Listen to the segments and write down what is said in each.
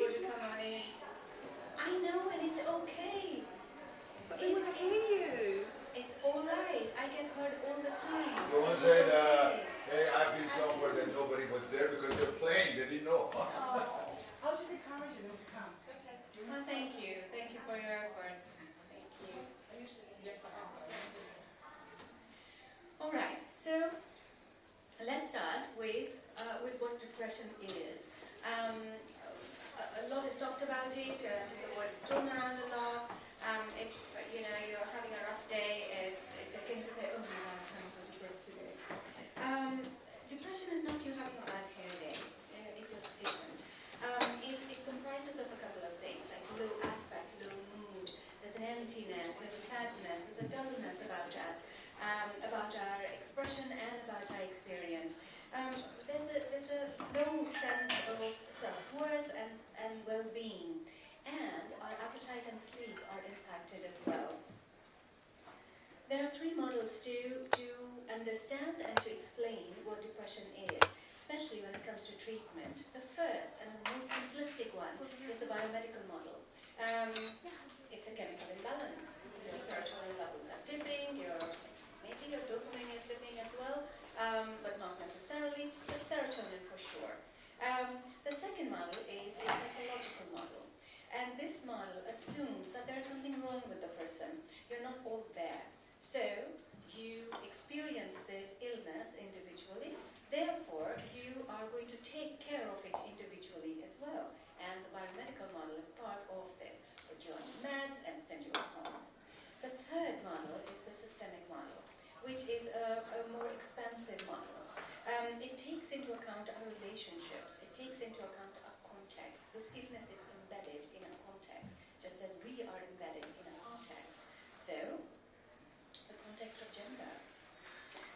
would you come on in? I know, and it's okay. But they would hear you. It's alright. I get heard all the time. Don't say that. Hey, I've been somewhere that nobody was there because they're playing. They didn't know. I was just encouraging them to come. It's okay. Oh, thank you. Thank you for your effort. Thank you. Alright, so let's start with what depression is. A lot is talked about it, the word is thrown around a lot. If you're having a rough day, it's akin to say, oh my God, I'm so depressed today. Depression is not you having a bad hair day. It just isn't. It comprises of a couple of things, like low affect, low mood. There's an emptiness, there's a sadness, there's a dullness about us, about our expression and about our experience. There's a low sense of self-worth and well-being, and our appetite and sleep are impacted as well. There are three models to understand and to explain what depression is, especially when it comes to treatment. The first and the most simplistic one is the biomedical model. It's a chemical imbalance. Your serotonin levels are dipping, maybe your dopamine is dipping as well, but not necessarily, but serotonin for sure. The second model is a psychological model. And this model assumes that there's something wrong with the person. You're not all there. So you experience this illness individually. Therefore, you are going to take care of it individually as well. And the biomedical model is part of this. Put you on meds and send you home. The third model is the systemic model, which is a more expansive model. It takes into account our relationships. It takes into account our context. This illness is embedded in a context, just as we are embedded in a context. So, the context of gender.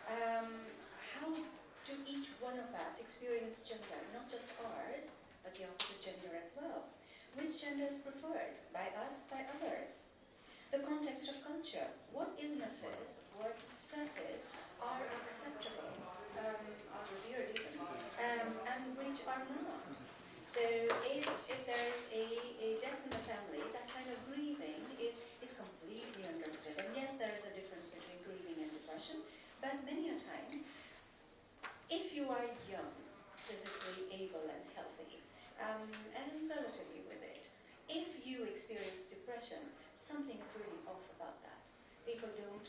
How do each one of us experience gender? Not just ours, but the opposite gender as well. Which gender is preferred? By us, by others? The context of culture. What illnesses, what stresses are acceptable, are revered even, and which are not? So if there's a death in the family, that kind of grieving is completely understood. And yes, there is a difference between grieving and depression, but many a times, if you are young, physically able and healthy, and relatively with it, if you experience depression, something is really off about that. People don't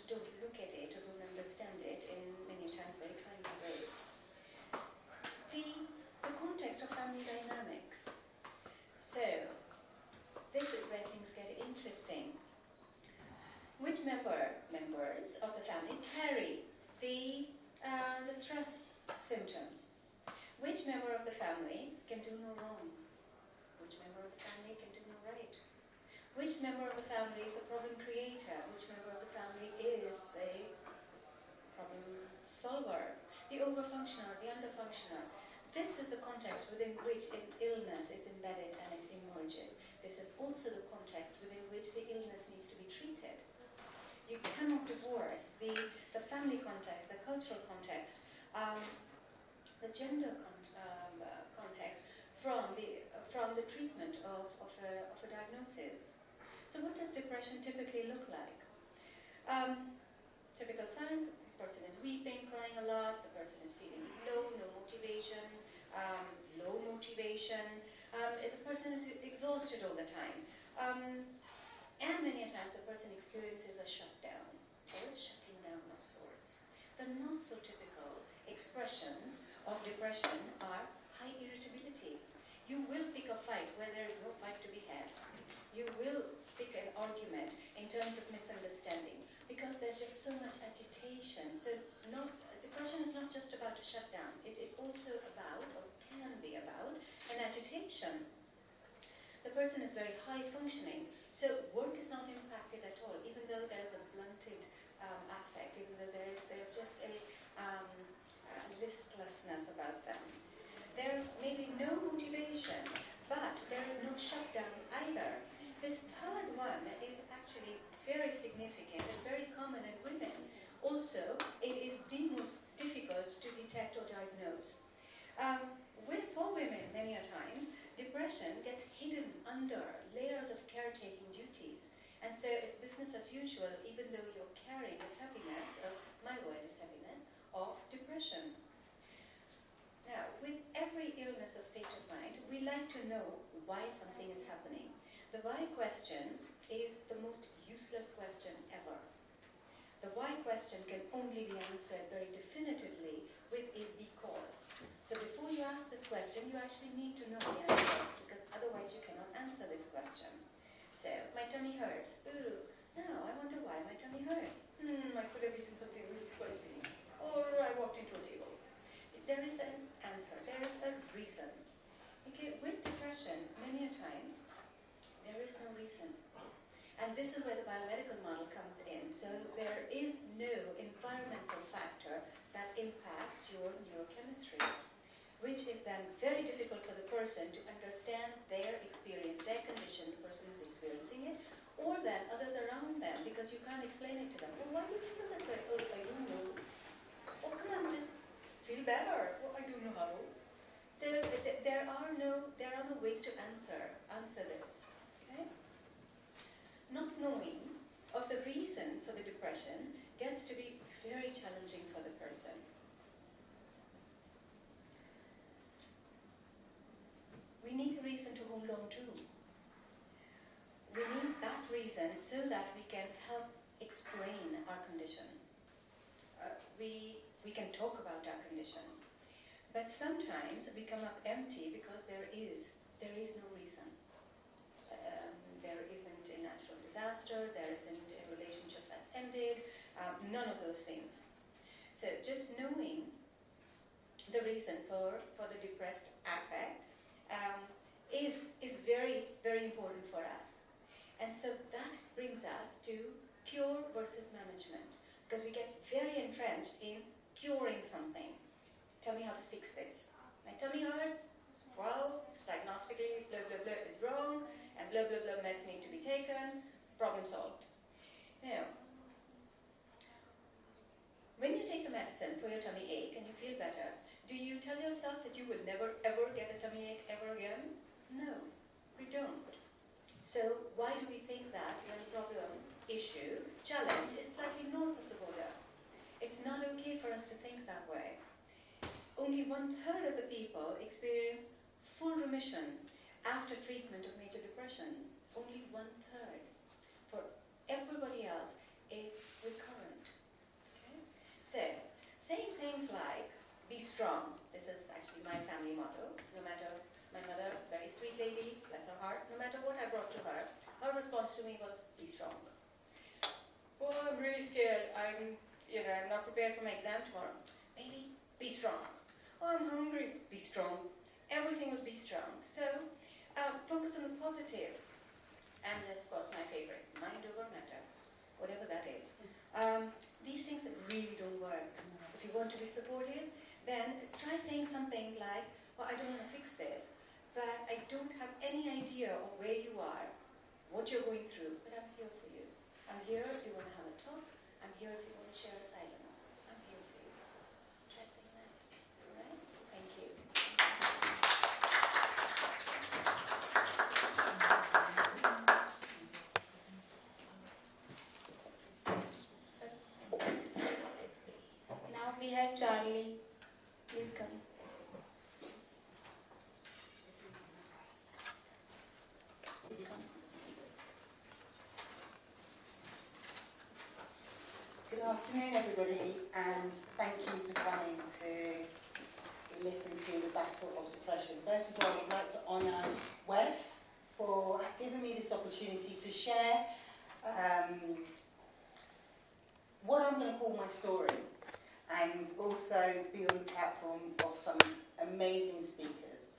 look at it or don't understand it in many times very kindly ways. The context of family dynamics. So, this is where things get interesting. Which members of the family carry the stress symptoms? Which member of the family can do no wrong? Which member of the family can do no right? Which member of the family is the problem creator? Which member of the family is the problem solver? The overfunctioner, the underfunctioner. This is the context within which an illness is embedded and it emerges. This is also the context within which the illness needs to be treated. You cannot divorce the family context, the cultural context, the gender context from the treatment of a diagnosis. So what does depression typically look like? Typical signs: the person is weeping, crying a lot, the person is feeling low, no motivation, low motivation, the person is exhausted all the time. And many times the person experiences a shutdown or a shutting down of sorts. The not so typical expressions of depression are high irritability. You will pick a fight where there is no fight to be had. You will pick an argument in terms of misunderstanding because there's just so much agitation. So depression is not just about a shutdown. It is also about, or can be about, an agitation. The person is very high functioning. So work is not impacted at all, even though there's a blunted affect, even though there's just a listlessness about them. There may be no motivation, but there is no shutdown either. This third one is actually very significant and very common in women. Also, it is the most difficult to detect or diagnose. For women, many a times, depression gets hidden under layers of caretaking duties. And so it's business as usual, even though you're carrying the heaviness of, my word is heaviness, of depression. Now, with every illness or state of mind, we like to know why something is happening. The why question is the most useless question ever. The why question can only be answered very definitively with a because. So before you ask this question, you actually need to know the answer, because otherwise you cannot answer this question. So, my tummy hurts. Ooh, now I wonder why my tummy hurts. I could have eaten something really spicy. Or I walked into a table. There is an answer. There is a reason. Okay, with depression, many a times, there is no reason. And this is where the biomedical model comes in. So there is no environmental factor that impacts your neurochemistry, which is then very difficult for the person to understand their experience, their condition, the person who's experiencing it, or then others around them, because you can't explain it to them. Well, why do you feel this way? Oh, I don't know. Oh, come on, just feel better. Well, I don't know how. So there are no ways to answer this. Okay? Not knowing of the reason for the depression gets to be very challenging for the person. We need a reason to hold on to. We need that reason so that we can help explain our condition. We can talk about our condition. But sometimes we come up empty because there is no reason. There isn't a natural disaster, there isn't a relationship that's ended, none of those things. So just knowing the reason for the depressed affect is very, very important for us. And so that brings us to cure versus management, because we get very entrenched in curing something. Tell me how to fix this. My tummy hurts. Well, diagnostically, blah, blah, blah is wrong, and blah, blah, blah meds need to be taken. Problem solved. Now, when you take the medicine for your tummy ache and you feel better, do you tell yourself that you will never, ever get a tummy ache ever again? No, we don't. So why do we think that when problem, issue, challenge is slightly north of the border? It's not okay for us to think that way. Only 1/3 of the people experience full remission after treatment of major depression. Only 1/3. For everybody else, it's recurrent. Okay? So, saying things like, be strong. This is actually my family motto. No matter, my mother, very sweet lady, bless her heart, no matter what I brought to her, her response to me was, be strong. Oh, I'm really scared. I'm not prepared for my exam tomorrow. Maybe, be strong. Oh, I'm hungry. Be strong. Everything was be strong. So, focus on the positive. And of course, my favorite, mind over matter, whatever that is. These things really don't work. If you want to be supportive, then try saying something like, well, I don't want to fix this, but I don't have any idea of where you are, what you're going through, but I'm here for you. I'm here if you want to have a talk. I'm here if you want to share a silence. I'm here for you. Try saying that. All right? Thank you. Now we have Charlie. Please come. Good afternoon, everybody, and thank you for coming to listen to the Battle of Depression. First of all, I'd like to honour Wes for giving me this opportunity to share what I'm going to call my story, and also be on the platform of some amazing speakers.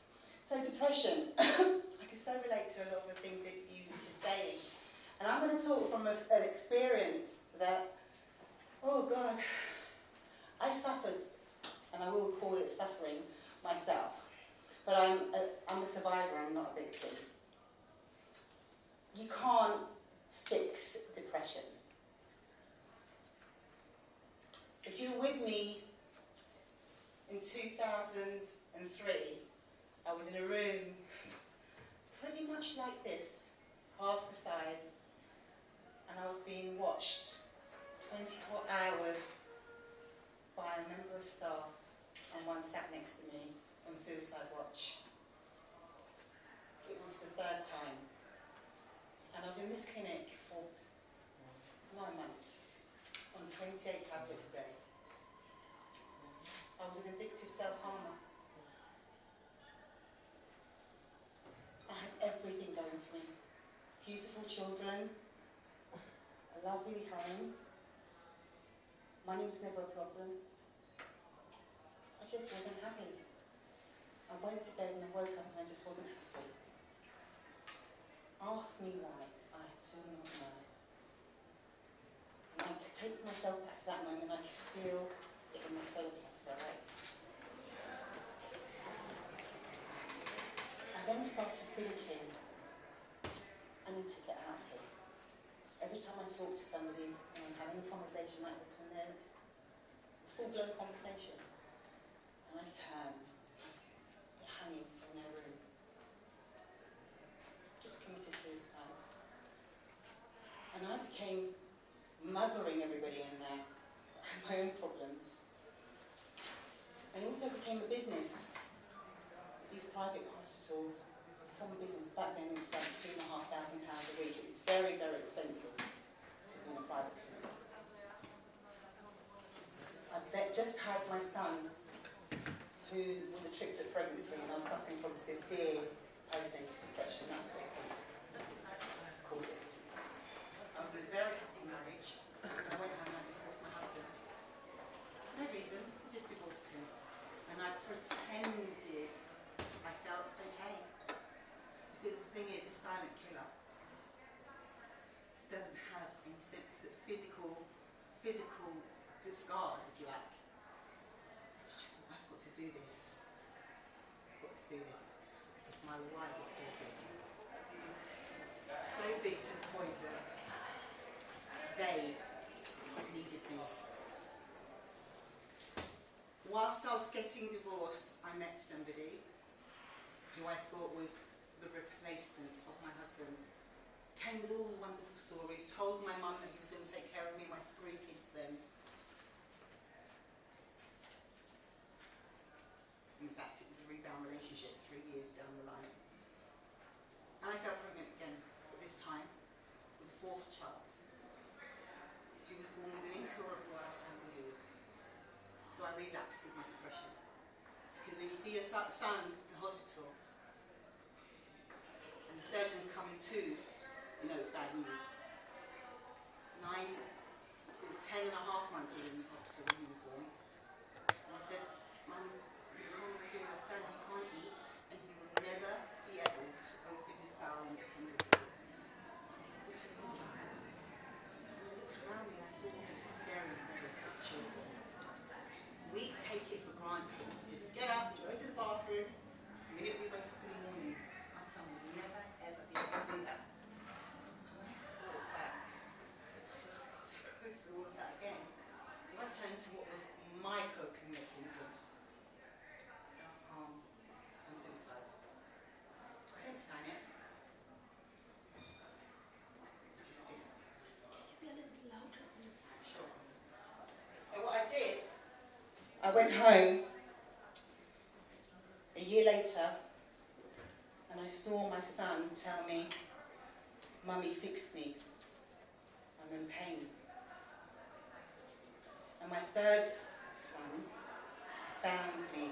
So depression, I can so relate to a lot of the things that you were just saying. And I'm going to talk from an experience that, oh God, I suffered, and I will call it suffering, myself. But I'm a survivor, I'm not a victim. You can't fix depression. If you're with me in 2003, I was in a room much like this, half the size, and I was being watched 24 hours by a member of staff, and one sat next to me on suicide watch. It was the third time. And I was in this clinic for 9 months on 28 tablets a day. I was an addictive self-harmer. I had everything going for me. Beautiful children, a lovely home. Money was never a problem. I just wasn't happy. I went to bed and I woke up and I just wasn't happy. Ask me why. I do not know. And I could take myself back to that moment. I could feel it in my solar plexus, right? I then started thinking, I need to get out of here. Every time I talk to somebody and I'm having a conversation like this, when they're a full-blown conversation, and I turn, they're hanging from their room. Just committed suicide. And I became mothering everybody in there. I had my own problems. And also became a business. These private hospitals become a business. Back then it was like £2,500 a week. It was very, very expensive to be in a private clinic. I just had my son, who was a triplet pregnancy, and I was suffering from severe postnatal depression. That's what they called it. I was in a very happy marriage. I went home and I divorced my husband. No reason, I just divorced him. And I pretended I felt okay. Because the thing is, a silent killer doesn't have any symptoms of physical scars, if you like. I thought, I've got to do this. I've got to do this. Because my why was so big. So big to the point that they needed me. Whilst I was getting divorced, I met somebody who I thought was the replacement of my husband. Came with all the wonderful stories, told my mum that he was going to take care of me, my 3 kids then. In fact, it was a rebound relationship 3 years down the line. And I fell pregnant again, but this time with a 4th child, who was born with an incurable lifetime disease. So I relapsed with my depression. Because when you see your son in hospital, and the surgeon's coming to, you know it's bad news. It was 10 and a half months we were in the hospital when he was born. And I said, Mum, you can't cure your son, he can't eat, and he will never be able to open his bowel independently. He said, what do you mean? And I looked around me and I saw these very, very sick children. We take it for granted. We just get up, we go to the bathroom, the minute we wake up in the morning, my son will never, ever be able to do that. And I thought back, I said, I've got to go through all of that again. So I turned to what was my coping mechanism. Self-harm and suicide. I didn't plan it. I just did it. Can you be a little louder, please? Sure. So what I did, I went home a year later and I saw my son tell me, Mummy, fix me. I'm in pain. And my 3rd son found me.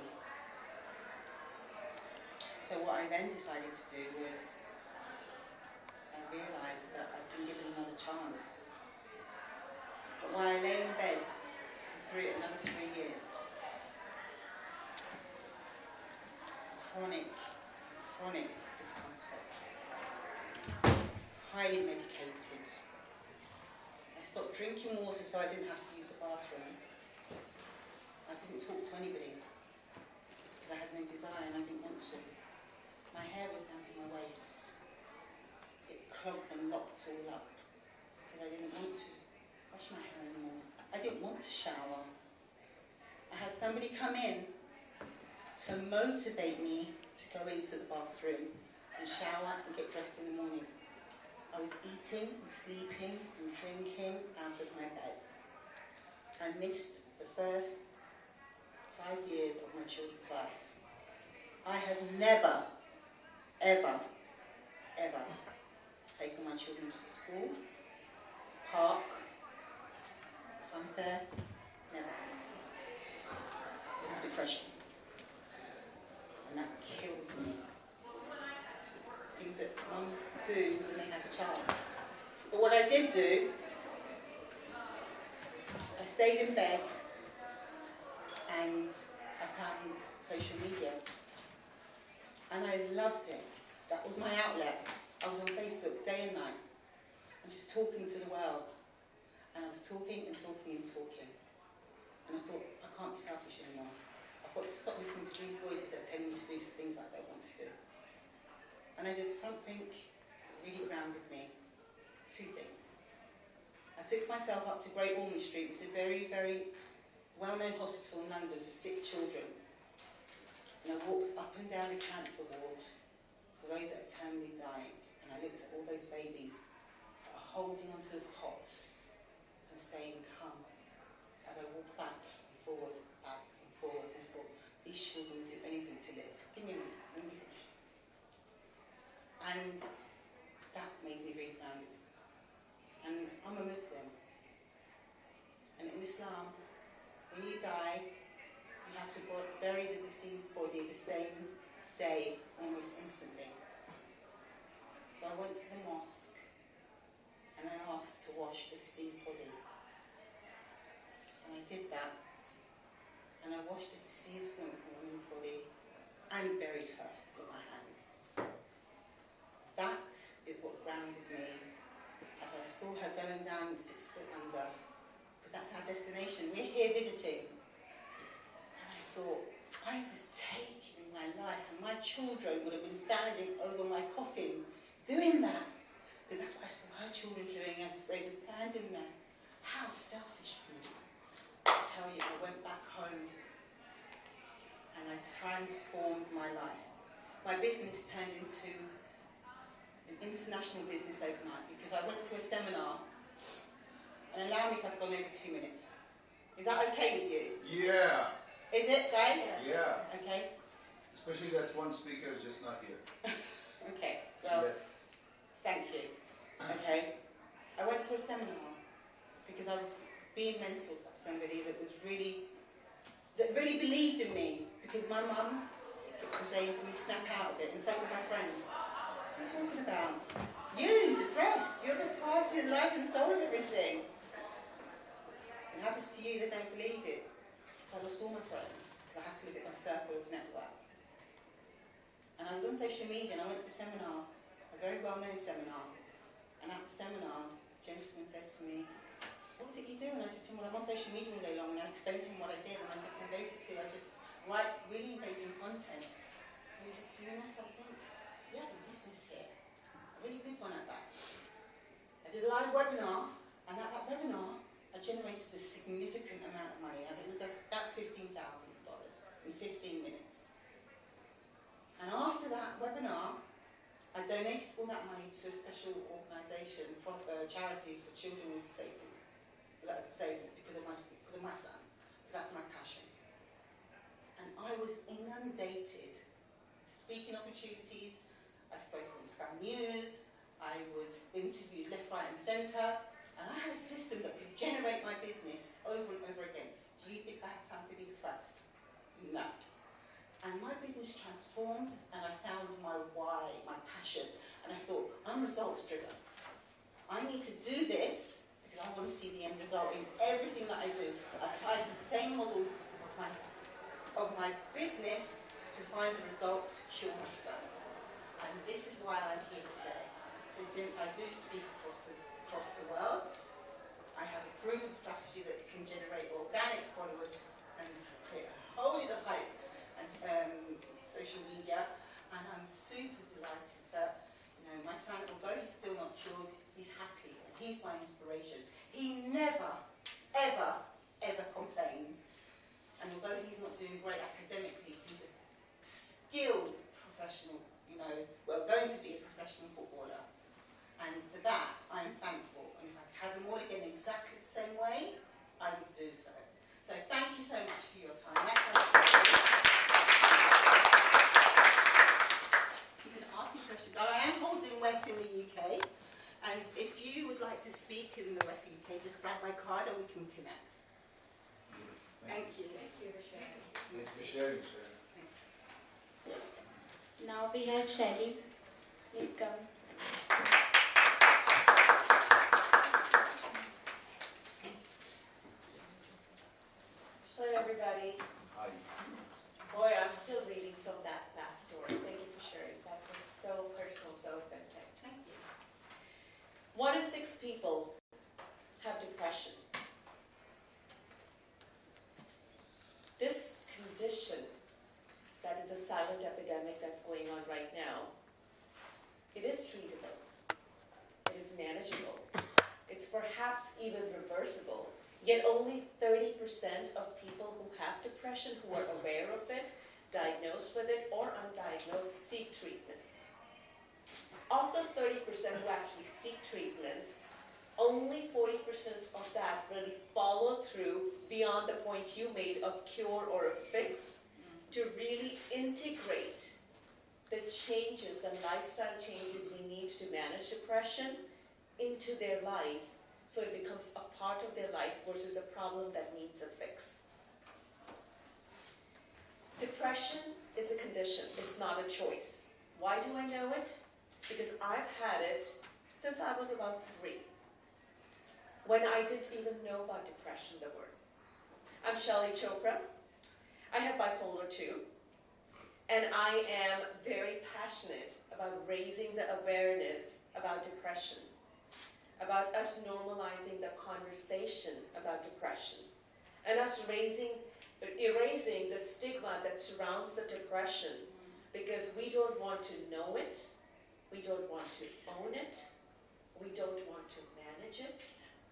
So what I then decided to do was, I realised that I'd been given another chance. But while I lay in bed for another 3 years, chronic discomfort, highly medicated. I stopped drinking water so I didn't have to use the bathroom. I didn't talk to anybody because I had no desire and I didn't want to. My hair was down to my waist. It clogged and locked all up because I didn't want to brush my hair anymore. I didn't want to shower. I had somebody come in to motivate me to go into the bathroom and shower and get dressed in the morning. I was eating and sleeping and drinking out of my bed. I missed the first 5 years of my children's life. I have never, ever, ever taken my children to the school, park, fun fair, never. Depression. And that killed me. Things that mums do when they have a child. But what I did do, I stayed in bed and I found social media. And I loved it. That was my outlet. I was on Facebook day and night. I'm just talking to the world. And I was talking and talking and talking. And I thought, I can't be selfish anymore. I've got to stop listening to these voices that tell me to do things I don't want to do. And I did something that really grounded me. 2 things. I took myself up to Great Ormond Street, which is a very, very well-known hospital in London for sick children. And I walked up and down the cancer ward for those that are terminally dying. And I looked at all those babies that are holding onto the cots and saying, come. As I walked back and forward, and I thought, these children would do anything to live. Give me a minute, let me finish. And that made me really grounded. And I'm a Muslim. And in Islam, when you die, you have to bury the deceased body the same day, almost instantly. So I went to the mosque and I asked to wash the deceased body. And I did that. And I washed the deceased woman's body and buried her with my hands. That is what grounded me as I saw her going down 6 foot under, because that's our destination. We're here visiting. And I thought, I was taking my life, and my children would have been standing over my coffin doing that, because that's what I saw her children doing as they were standing there. How selfish of me. I tell you, I went back home and I transformed my life. My business turned into an international business overnight because I went to a seminar, and allow me if I've gone over 2 minutes. Is that okay with you? Yeah. Is it, guys? Yeah. Okay. Especially that one speaker is just not here. Okay. Well, thank you. Okay. I went to a seminar because I was being mentored by somebody that really believed in me, because my mum was saying to me, snap out of it, and so did my friends. What are you talking about? You, depressed, you're the part of life and soul of everything. It happens to you, they don't believe it. So I lost all my friends. I had to look at my circle of network. And I was on social media and I went to a seminar, a very well-known seminar. And at the seminar, a gentleman said to me, what is it you do? And I said to him, well, I'm on social media all day long. And I explained to him what I did. And I said to him, basically, I just write really engaging content. And he said to me, you know something? You have a business here. A really good one at that. I did a live webinar, and at that webinar, I generated a significant amount of money. I think it was about $15,000 in 15 minutes. And after that webinar, I donated all that money to a special organisation, charity for children with disablement, because of my son, because that's my passion. And I was inundated. Speaking opportunities, I spoke on Sky News, I was interviewed left, right and centre, and I had a system that could generate my business over and over again. Do you think I had time to be depressed? No. And my business transformed, and I found my why, my passion, and I thought, I'm results driven. I need to do this because I want to see the end result in everything that I do. So I applied the same model of my business to find the result to cure my son. And this is why I'm here today. So since I do speak across the world, I have a proven strategy that can generate organic followers and create a whole lot of hype and social media. And I'm super delighted that my son, although he's still not cured, he's happy and he's my inspiration. He never, ever, ever complains. And although he's not doing great academically, he's a skilled professional, going to And for that, I am thankful. And if I had them all again exactly the same way, I would do so. So thank you so much for your time. You can ask me questions. I am holding WEF in the UK. And if you would like to speak in the WEF UK, just grab my card and we can connect. Thank you. Thank you for sharing. Thanks for sharing, sir. Now we have Shelley. Please come. Hello, everybody. Hi. Boy, I'm still reeling from that last story. Thank you for sharing. That was so personal, so authentic. Thank you. 1 in 6 people have depression. This condition, that is a silent epidemic that's going on right now, it is treatable. It is manageable. It's perhaps even reversible. Yet only 30% of people who have depression, who are aware of it, diagnosed with it, or undiagnosed, seek treatments. Of those 30% who actually seek treatments, only 40% of that really follow through beyond the point you made of cure or a fix, to really integrate the changes and lifestyle changes we need to manage depression into their life, so it becomes a part of their life versus a problem that needs a fix. Depression is a condition, it's not a choice. Why do I know it? Because I've had it since I was about 3, when I didn't even know about depression, the word. I'm Shelley Chopra. I have bipolar 2, and I am very passionate about raising the awareness about depression, about us normalizing the conversation about depression, and us erasing the stigma that surrounds the depression, because we don't want to know it, we don't want to own it, we don't want to manage it,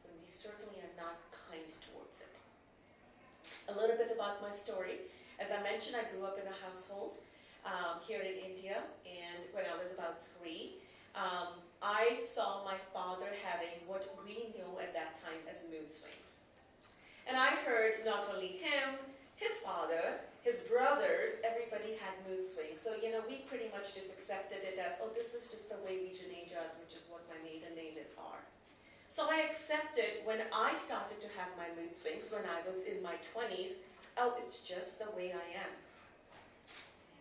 and we certainly are not kind towards it. A little bit about my story. As I mentioned, I grew up in a household here in India, and when I was about 3, I saw my father having what we knew at that time as mood swings. And I heard not only him, his father, his brothers, everybody had mood swings. So, we pretty much just accepted it as, oh, this is just the way we Junejas, which is what my maiden name is, are. So I accepted when I started to have my mood swings when I was in my 20s, oh, it's just the way I am.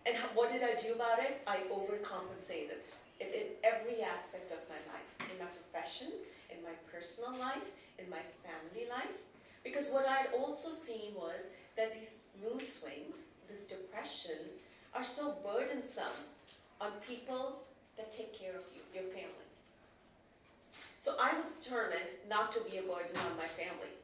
And what did I do about it? I overcompensated. In every aspect of my life, in my profession, in my personal life, in my family life. Because what I'd also seen was that these mood swings, this depression, are so burdensome on people that take care of you, your family. So I was determined not to be a burden on my family.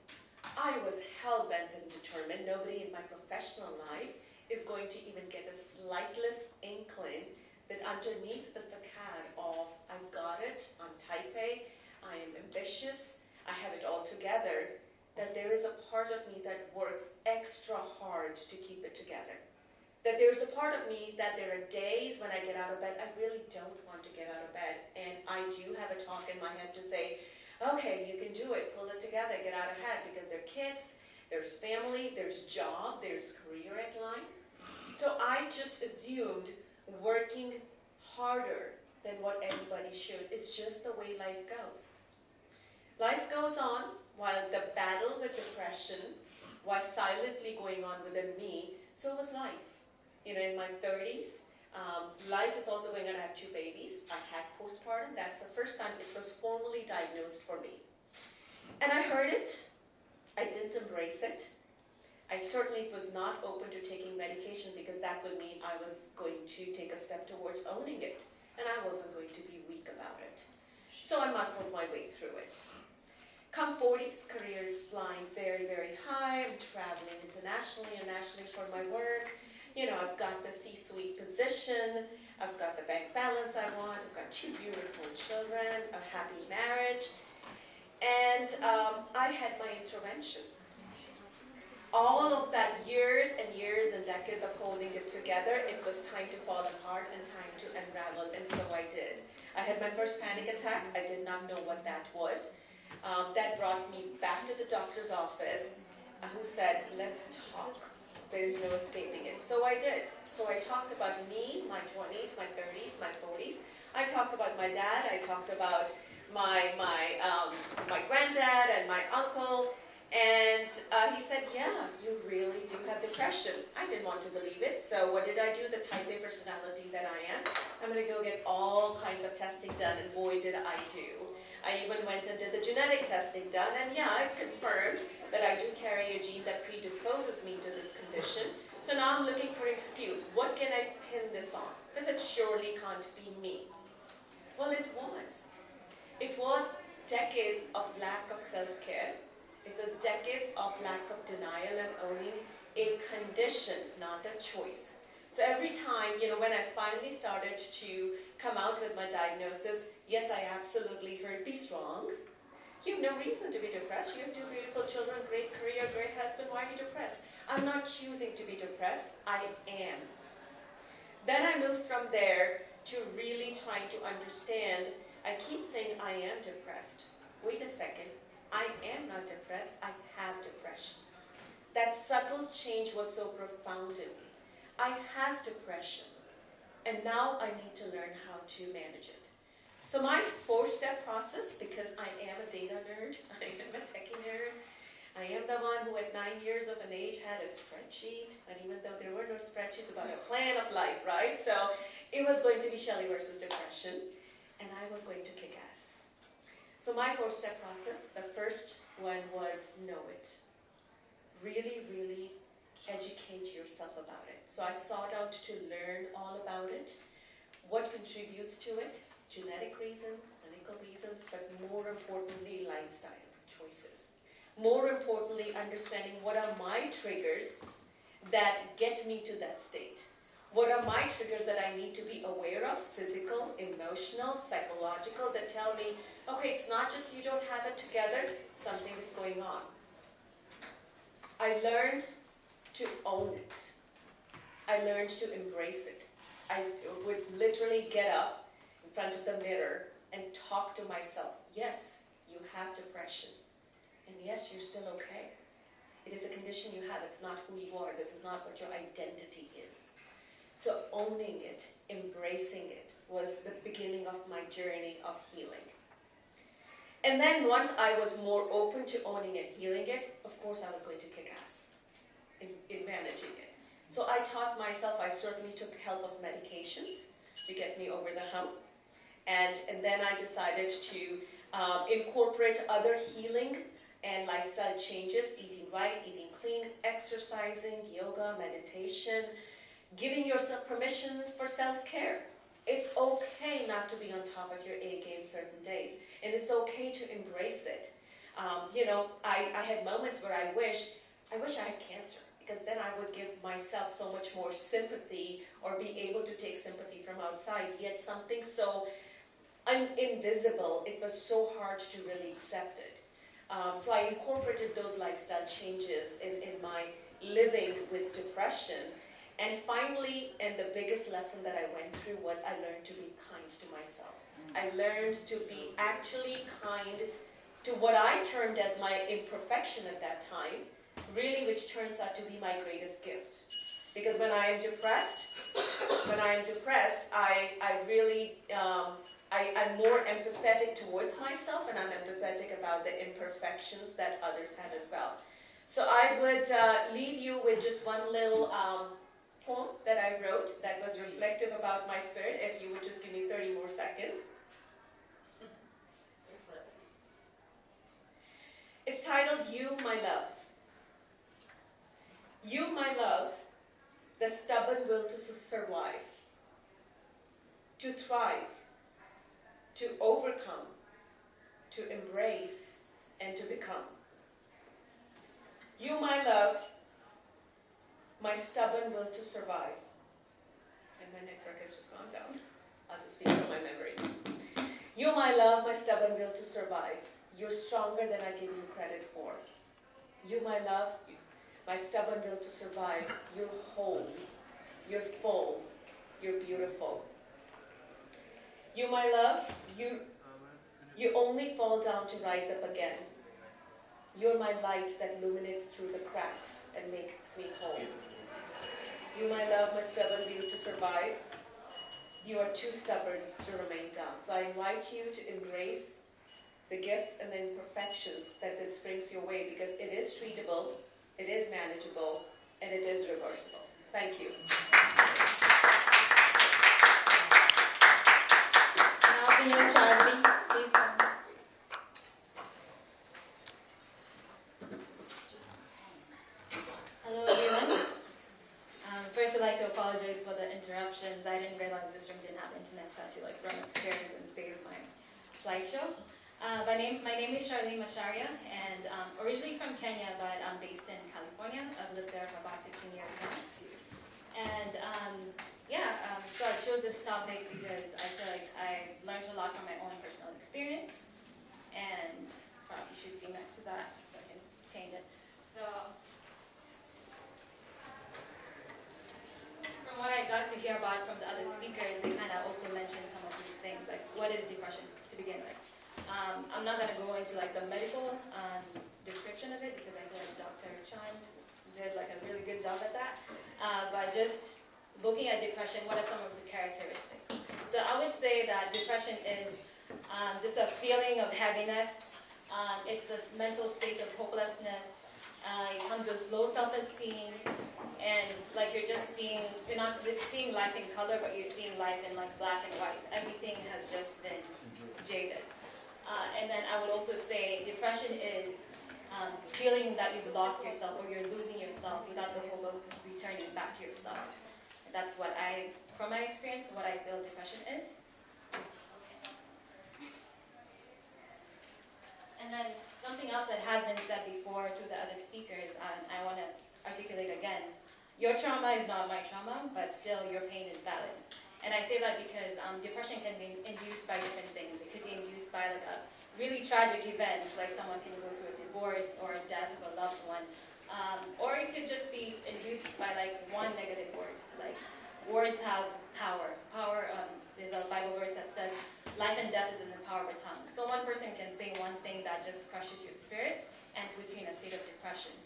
I was hell-bent and determined nobody in my professional life is going to even get the slightest inkling that underneath the facade of I've got it, I'm type A, I am ambitious, I have it all together, that there is a part of me that works extra hard to keep it together. That there's a part of me that there are days when I get out of bed, I really don't want to get out of bed. And I do have a talk in my head to say, okay, you can do it, pull it together, get out ahead, because there are kids, there's family, there's job, there's career at line. So I just assumed working harder than what anybody should is just the way life goes. Life goes on while the battle with depression was silently going on within me, so was life. In my 30s, life is also going on. I have 2 babies. I had postpartum. That's the first time it was formally diagnosed for me. And I heard it. I didn't embrace it. I certainly was not open to taking medication, because that would mean I was going to take a step towards owning it. And I wasn't going to be weak about it. So I muscled my way through it. Come 40s, career is flying very, very high. I'm traveling internationally and nationally for my work. I've got the C-suite position. I've got the bank balance I want. I've got 2 beautiful children, a happy marriage. And I had my intervention. all of that years and years and decades of holding it together, it was time to fall apart and time to unravel, and so I did. I had my first panic attack. I did not know what that was. That brought me back to the doctor's office, who said, let's talk. There's no escaping it. So I did. So I talked about me, my 20s, my 30s, my 40s. I talked about my dad. I talked about my granddad and my uncle. And he said, yeah, you really do have depression. I didn't want to believe it. So what did I do? The type A personality that I am, I'm going to go get all kinds of testing done. And boy, did I do. I even went and did the genetic testing done. And yeah, I confirmed that I do carry a gene that predisposes me to this condition. So now I'm looking for an excuse. What can I pin this on? Because it surely can't be me. Well, it was. It was decades of lack of self-care. It was decades of lack of denial and owning a condition, not a choice. So every time, when I finally started to come out with my diagnosis, yes, I absolutely heard, be strong. You have no reason to be depressed. You have 2 beautiful children, great career, great husband. Why are you depressed? I'm not choosing to be depressed. I am. Then I moved from there to really trying to understand. I keep saying I am depressed. Wait a second. I am not depressed. I have depression. That subtle change was so profound in me. I have depression. And now I need to learn how to manage it. So my 4-step process, because I am a data nerd, I am a techie nerd, I am the one who at 9 years of an age had a spreadsheet, and even though there were no spreadsheets about a plan of life, right? So it was going to be Shelley versus depression, and I was going to kick ass. So my 4-step process, the first one was know it. Really, really educate yourself about it. So I sought out to learn all about it, what contributes to it, genetic reasons, clinical reasons, but more importantly, lifestyle choices. More importantly, understanding what are my triggers that get me to that state. What are my triggers that I need to be aware of, physical, emotional, psychological, that tell me, okay, it's not just you don't have it together, something is going on. I learned to own it. I learned to embrace it. I would literally get up in front of the mirror and talk to myself. Yes, you have depression. And yes, you're still okay. It is a condition you have. It's not who you are. This is not what your identity is. So owning it, embracing it, was the beginning of my journey of healing. And then once I was more open to owning and healing it, of course I was going to kick ass in managing it. So I taught myself, I certainly took help of medications to get me over the hump. And then I decided to incorporate other healing and lifestyle changes, eating right, eating clean, exercising, yoga, meditation, giving yourself permission for self-care. It's okay not to be on top of your A game certain days, and it's okay to embrace it. I had moments where I wish I had cancer, because then I would give myself so much more sympathy or be able to take sympathy from outside, yet something so invisible, it was so hard to really accept it. So I incorporated those lifestyle changes in my living with depression. And finally, and the biggest lesson that I went through was I learned to be kind to myself. I learned to be actually kind to what I termed as my imperfection at that time, really, which turns out to be my greatest gift. Because when I am depressed, I'm more empathetic towards myself, and I'm empathetic about the imperfections that others have as well. So I would leave you with just one little poem that I wrote that was reflective about my spirit, if you would just give me 30 more seconds. It's titled, You, My Love. You, my love, the stubborn will to survive, to thrive, to overcome, to embrace, and to become. You, my love, my stubborn will to survive. And my network has just gone down. I'll just speak from my memory. You, my love, my stubborn will to survive. You're stronger than I give you credit for. You, my love, my stubborn will to survive. You're whole, you're full, you're beautiful. You, my love, you only fall down to rise up again. You're my light that illuminates through the cracks and makes me whole. You, my love, my stubborn will to survive. You are too stubborn to remain down. So I invite you to embrace the gifts and the imperfections that this brings your way, because it is treatable, it is manageable, and it is reversible. Thank you. Now, Senior Charlie, please come. Hello, everyone. First, I'd like to apologize for the interruptions. I didn't realize this room didn't have internet, so I had to run upstairs and save my slideshow. My name is Charlene Macharia, and originally from Kenya, but I'm based in California. I've lived there for about 15 years now. And so I chose this topic because I feel like I learned a lot from my own personal experience, and probably should be next to that so I can change it. So, from what I got to hear about from the other speakers, they kind of also mentioned some of these things, like what is depression to begin with. I'm not going to go into like the medical description of it because I feel like Dr. Chan did like a really good job at that. But just looking at depression, what are some of the characteristics? So I would say that depression is just a feeling of heaviness. It's a mental state of hopelessness. It comes with low self-esteem, and like you're not seeing life in color, but you're seeing life in like black and white. Everything has just been jaded. And then I would also say depression is feeling that you've lost yourself or you're losing yourself without the hope of returning back to yourself. And that's what from my experience, what I feel depression is. And then something else that has been said before to the other speakers, I want to articulate again. Your trauma is not my trauma, but still your pain is valid. And I say that because depression can be induced by different things. It could be induced by like a really tragic event, like someone can go through a divorce or a death of a loved one. Or it could just be induced by like one negative word. Like words have power. There's a Bible verse that says, life and death is in the power of the tongue. So one person can say one thing that just crushes your spirit and puts you in a state of depression.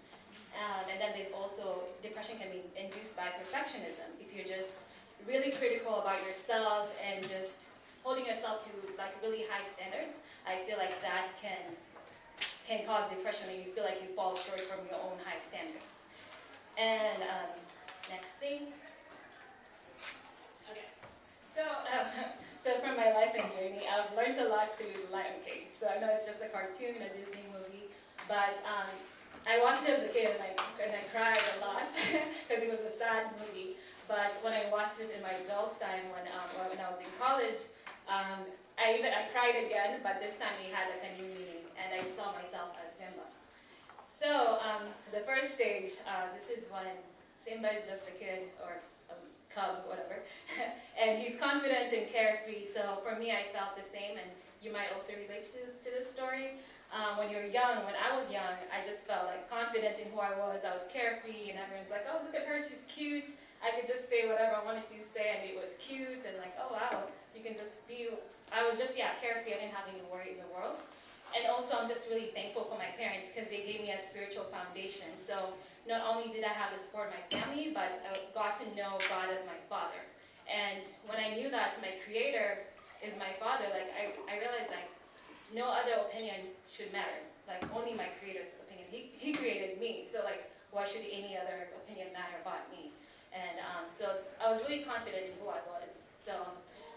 And then there's also, depression can be induced by perfectionism. If you're just really critical about yourself and just holding yourself to like really high standards, I feel like that can cause depression, and you feel like you fall short from your own high standards. And next thing. Okay. So from my life and journey, I've learned a lot through Lion King. So I know it's just a cartoon, a Disney movie, but I watched it as a kid and I cried a lot because it was a sad movie. But when I watched it in my adult time, when I was in college, I cried again, but this time it had like a new meaning, and I saw myself as Simba. So the first stage, this is when Simba is just a kid or a cub, whatever, and he's confident and carefree. So for me, I felt the same, and you might also relate to this story. When you're young, when I was young, I just felt like confident in who I was. I was carefree, and everyone's like, "Oh, look at her, she's cute." I could just say whatever I wanted to say, and it was cute, and like, oh wow, you can just be. I was just carefree. I didn't have any worry in the world. And also, I'm just really thankful for my parents because they gave me a spiritual foundation. So not only did I have the support of my family, but I got to know God as my Father. And when I knew that my Creator is my Father, like I realized like no other opinion should matter. Like only my Creator's opinion. He created me, so like why should any other opinion matter about me? And so I was really confident in who I was. So,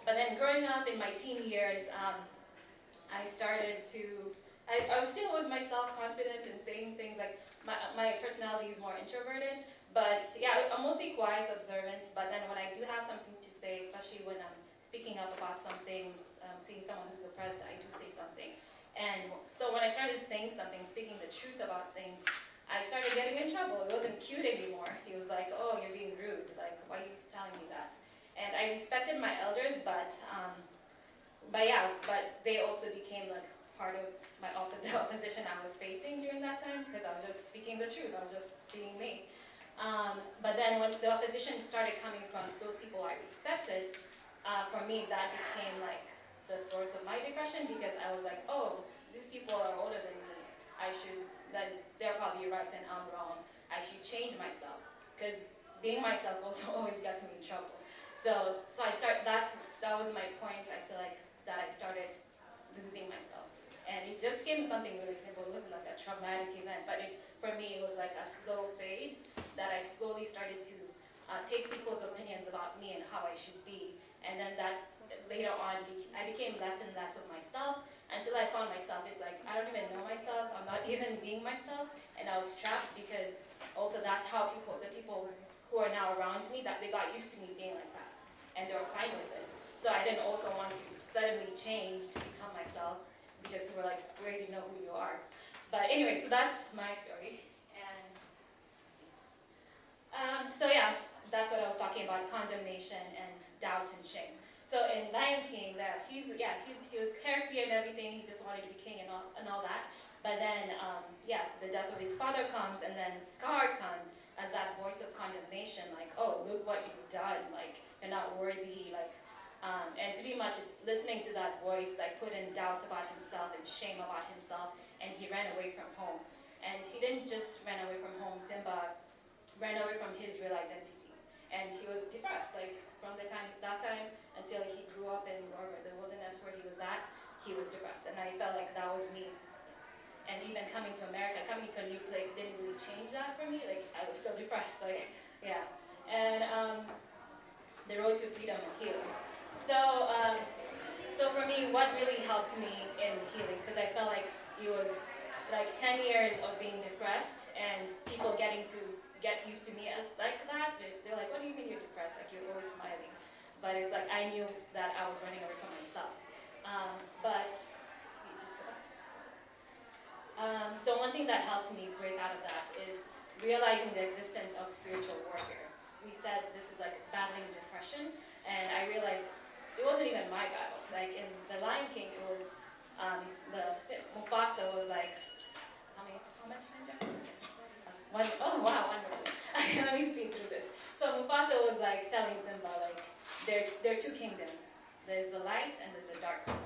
but then growing up in my teen years, I started to. I still was myself confident and saying things like my personality is more introverted. But yeah, I'm mostly quiet, observant. But then when I do have something to say, especially when I'm speaking up about something, seeing someone who's oppressed, I do say something. And so when I started saying something, speaking the truth about things, I started getting in trouble. It wasn't cute anymore. He was like, "Oh, you're being rude. Like, why are you telling me that?" And I respected my elders, but they also became like part of the opposition I was facing during that time, because I was just speaking the truth. I was just being me. But then when the opposition started coming from those people I respected, for me that became like the source of my depression, because I was like, oh, these people are older than me. Then they're probably right and I'm wrong. I should change myself, because being myself also always gets me in trouble. So that was my point. I feel like that I started losing myself. And it just came something really simple. It wasn't like a traumatic event, but for me it was like a slow fade that I slowly started to take people's opinions about me and how I should be. And then that later on, I became less and less of myself until I found myself. It's like, I don't even know myself. I'm not even being myself. And I was trapped because also that's how the people who are now around me, that they got used to me being like that. And they were fine with it. So I didn't also want to suddenly change to become myself, because people were like, we already know who you are. But anyway, so that's my story. And so yeah, that's what I was talking about, condemnation and doubt and shame. So in Lion King, he was carefree and everything. He just wanted to be king and all that. But then, the death of his father comes, and then Scar comes as that voice of condemnation, like, oh, look what you've done, like, you're not worthy, like, and pretty much it's listening to that voice, like, put in doubt about himself and shame about himself, and he ran away from home. And he didn't just run away from home, Simba ran away from his real identity. And he was depressed, like, from that time until he grew up in the wilderness where he was at, he was depressed. And I felt like that was me. And even coming to America, coming to a new place didn't really change that for me. Like, I was still depressed, like, yeah. And the road to freedom and healing. So for me, what really helped me in healing, because I felt like it was like 10 years of being depressed and people getting used to me like that. They're like, what do you mean you're depressed? Like, you're always smiling. But it's like, I knew that I was running away from myself. So one thing that helps me break out of that is realizing the existence of spiritual warfare. We said this is like battling depression, and I realized it wasn't even my battle. Like in The Lion King, it was Mufasa was like, how much time do I have? Oh wow, wonderful. Let me speed through this. So Mufasa was like telling Simba, like, there are two kingdoms. There's the light and there's the darkness.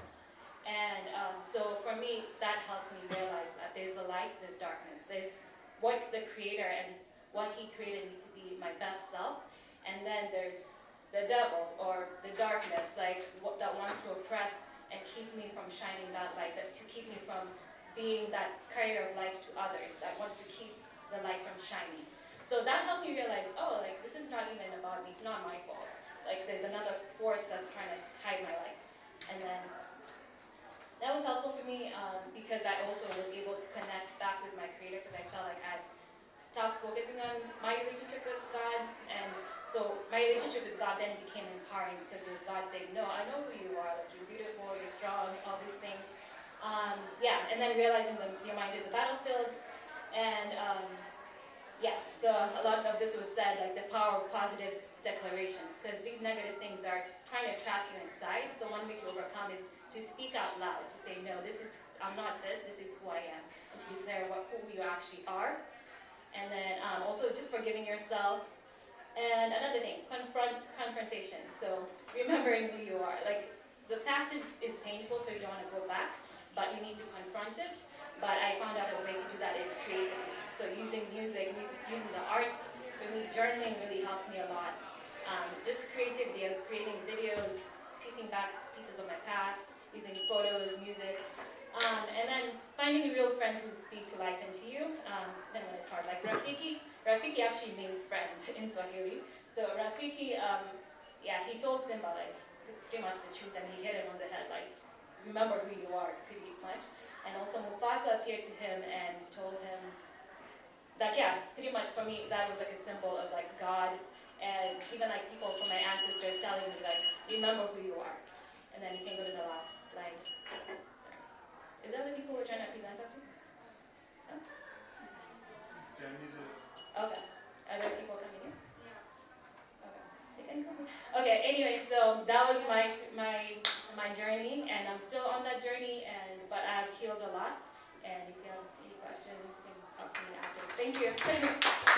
And so for me, that helps me realize that there's the light, there's darkness. There's what the Creator and what He created me to be, my best self. And then there's the devil, or the darkness, like that wants to oppress and keep me from shining that light, to keep me from being that carrier of light to others, that wants to keep the light from shining. So that helped me realize, oh, like, this is not even about me. It's not my fault. Like, there's another force that's trying to hide my light. And then that was helpful for me because I also was able to connect back with my Creator, because I felt like I stopped focusing on my relationship with God. And so my relationship with God then became empowering, because it was God saying, no, I know who you are. Like, you're beautiful, you're strong, all these things. And then realizing that your mind is a battlefield. And so a lot of this was said, like the power of positive declarations, because these negative things are trying to trap you inside. So one way to overcome is to speak out loud, to say, no, I'm not this is who I am, and to declare who you actually are. And then also just forgiving yourself. And another thing, confrontation. So remembering who you are. Like, the past is painful, so you don't want to go back, but you need to confront it. But I found out a way to do that is creatively. So using music, using the arts, for me, journaling really helps me a lot. Just creativity. I was creating videos, piecing back pieces of my past, using photos, music, and then finding real friends who speak life into you. Then when it's hard, like Rafiki. Rafiki actually means friend in Swahili. So Rafiki, he told Simba, like, pretty much the truth, and he hit him on the head, like, remember who you are, pretty much. And also Mufasa appeared to him and told him that, pretty much for me, that was like a symbol of like God, and even like people from my ancestors telling me, like, remember who you are. And then you can go to the last slide. Sorry. Is there other people we're trying to present up to? No? Okay. Are there people coming in? Okay. They can come in. Okay, anyway, so that was my my journey, and I'm still on that journey, but I've healed a lot. And if you have any questions, you can talk to me after. Thank you.